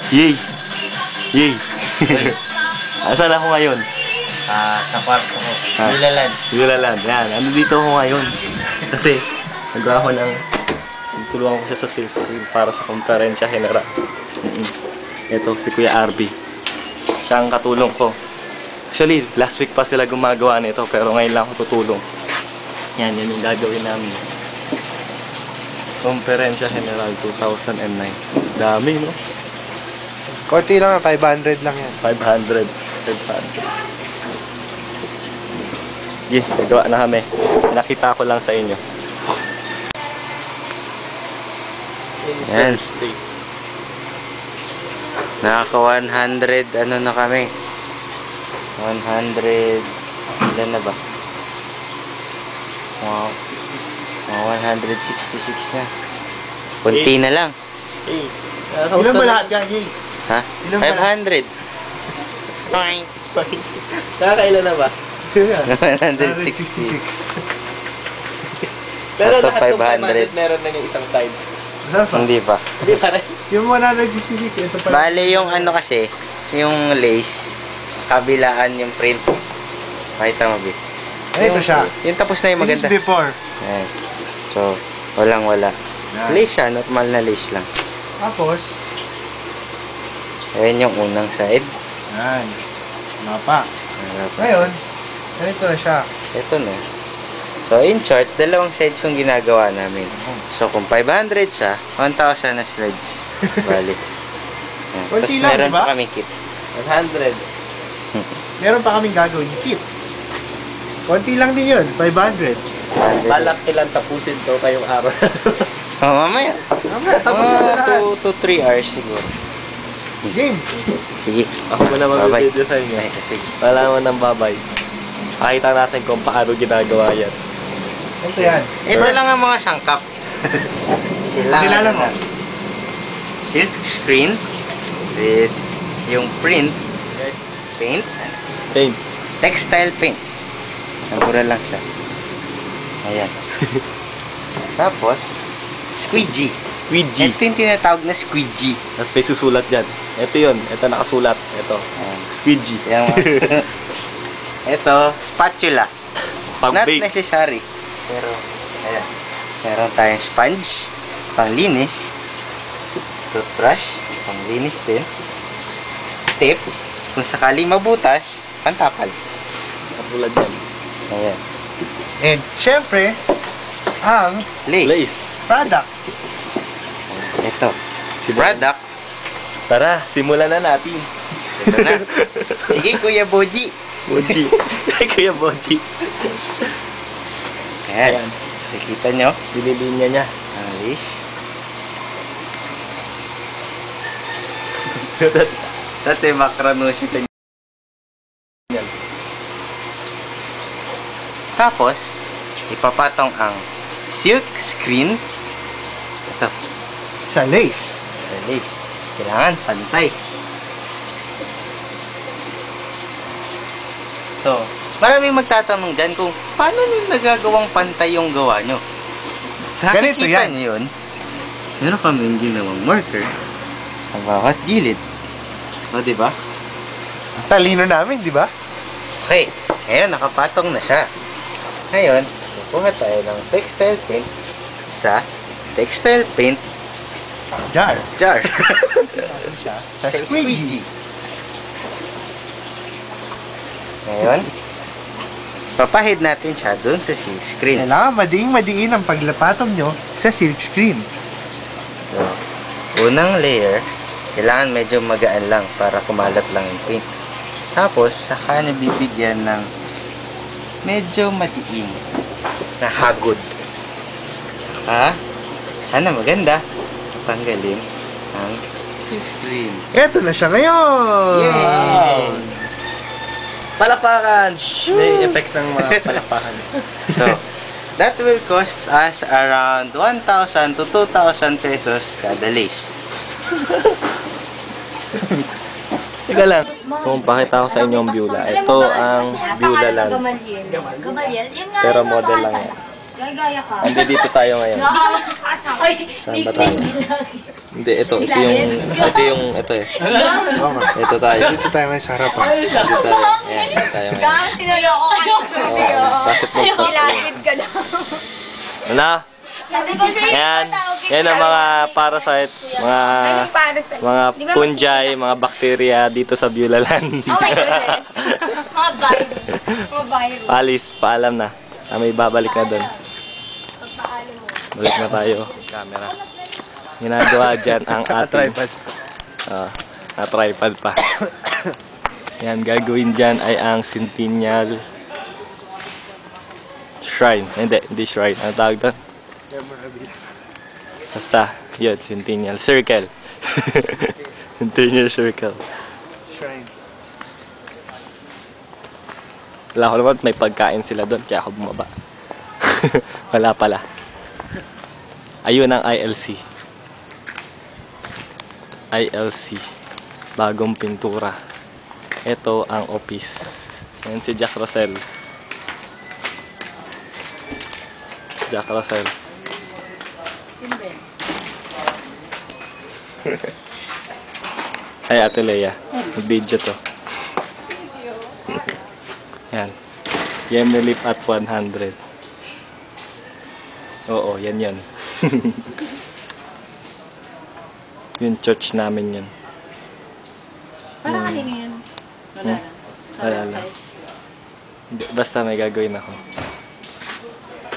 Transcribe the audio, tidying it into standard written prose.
Yay! Yay! Asan ako ngayon? Sa kwarto ko. Villaland. Villaland. Yan. Ano dito ako ngayon? Kasi, nagawa ko ng... Tulungan ko siya sa sales screen para sa Conferencia General. Ito, si Kuya RB. Siya ang katulong ko. Actually, last week pa sila gumagawa nito, pero ngayon lang ako tutulong. Yan yung gagawin namin. Conferencia General 2009. Dami, no? Konti lang, 500 lang yan. 500. Yeah, nagawa na kami. Nakita ko lang sa inyo. Yan. Nakaka 100, ano na kami? 100, ilan na ba? Wow. 166 na. Kunti na lang. Hey, Ilan ba lahat yan, Jay? Ha? 500. Fine. Nakakailan na ba? 166. Pero Ito, lahat ng 500. 500 meron na yung isang side. Hindi pa. Hindi pa rin. Yung 166, ito pa. Bale yung ano kasi, yung lace, kabilaan yung print. Makita mo, B. Ito siya. Yung tapos na yung This maganda. is before. Ayan. So, walang-wala. Yan. Lace siya, normal na lace lang. Tapos, Ayan yung unang side. yan. Wala pa. Ngayon, ganito na siya. Ito na. So, in short, dalawang sides yung ginagawa namin. So, kung 500 siya, 1,000 na slides. Bali. Ayan. Tapos Konti lang, meron diba? pa kaming kit. 100. Meron pa kaming gagawin kit. Konti lang din yun, 500. 100. Balak ilang tapusin to kayong araw. Oh, mamaya. Mamaya, tapos na lahat. 2 to 3 hours siguro. Game. Sige. Ako muna Bye-bye. mag-video sa inyo. Ay, sige. Wala mo ng babay. Pakita natin kung paano ginagawa yan. Ito yan. Ito lang ang mga sangkap. Kilala mo. Silk screen with yung print, paint, Paint. textile paint. Nagura lang siya. Ayan. Tapos, squeegee. Squeegee. Ito yung tinatawag na squeegee. Tapos may susulat dyan. Ito yun. Ito nakasulat. Ito. Ayan. Squeegee. Yung, ito, spatula. Not Pag-bake. necessary. Pero, ayan. Meron tayong sponge, panglinis, toothbrush, panglinis din, tape, kung sakaling mabutas, pantapal. Nakasulat dyan. Ayan. And, syempre, ang Lace. Lace. product. Ito. Si product. Tara, simulan na natin. Ito na. Sige, Kuya Boji. Boji. Kuya Boji. Ayan. Ayan. Nakikita nyo? Binilinya niya. Ang lace. Dati makrano siya. Tapos, ipapatong ang silk screen. Ito. Sa lace. Sa lace. Kailangan pantay. So, maraming magtatanong dyan kung paano nyo nagagawang pantay yung gawa nyo. Ganito Nakikita yan. nyo yun. Meron kaming ginawang marker sa bawat gilid. O, diba? Talino namin, di ba? Okay. Ngayon, nakapatong na siya. Ngayon, kukuha tayo ng textile paint sa textile paint Jar. jar. Siya. Sa Sa squeegee. Ngayon, papahid natin siya dun sa silk screen. Kailangan madiin ang paglapatong nyo sa silk screen. So, unang layer, kailangan medyo magaan lang para kumalat lang yung paint. Tapos, saka nyo bibigyan ng medyo madiin na hagod. Saka, sana maganda, tanggalin ang silk screen. Eto na siya ngayon! Yay! Palapakan! May effects ng mga palapakan. So, that will cost us around 1,000 to 2,000 pesos kada lace. Teka lang. So, pakita ko sa inyo ang Beulah. Ito ang Beulah Land. Gamaliel? Yun nga. Pero model lang yan. Gaya ka. Andi dito tayo ngayon. Hindi ka makakaasawa. Saan ba tayo? Hindi, ito eh. Oo nga. Ito tayo. Dito tayo ngayon sa harapan. Dito tayo. Ayan, dito tayo ngayon. Gang, tinuloko ka ng studio. Basketball court. Ilagid ka daw. Ano? Sabi ko sa'yo, Yan. Yan ang mga parasite, Anong para sa... mga Di ba fungi, mga bacteria dito sa Beulah-land. Oh my goodness. mga virus. Mga virus. Alis, paalam na. May babalik na doon. Pagpaalam mo. Balik na tayo. Camera. Ginagawa dyan ang ating... na-tripod pa. Yan, gagawin dyan ay ang Centennial Shrine. Hindi shrine. Ano tawag doon? Basta, yun, Centennial Circle. Centennial Circle. Shrine. Wala ko naman, may pagkain sila doon, kaya ako bumaba. Wala pala. Ayun ang ILC. ILC. Bagong pintura. Ito ang office. Ayan si Jack Russell. Jack Russell. Ay, Ate Leia. Video to. Yan. Yemnelip at 100. Oo, yan yan. Yung church namin yan. Parang kanina yan. Wala lang. Sa Wala lang. website. Hindi, basta may gagawin ako.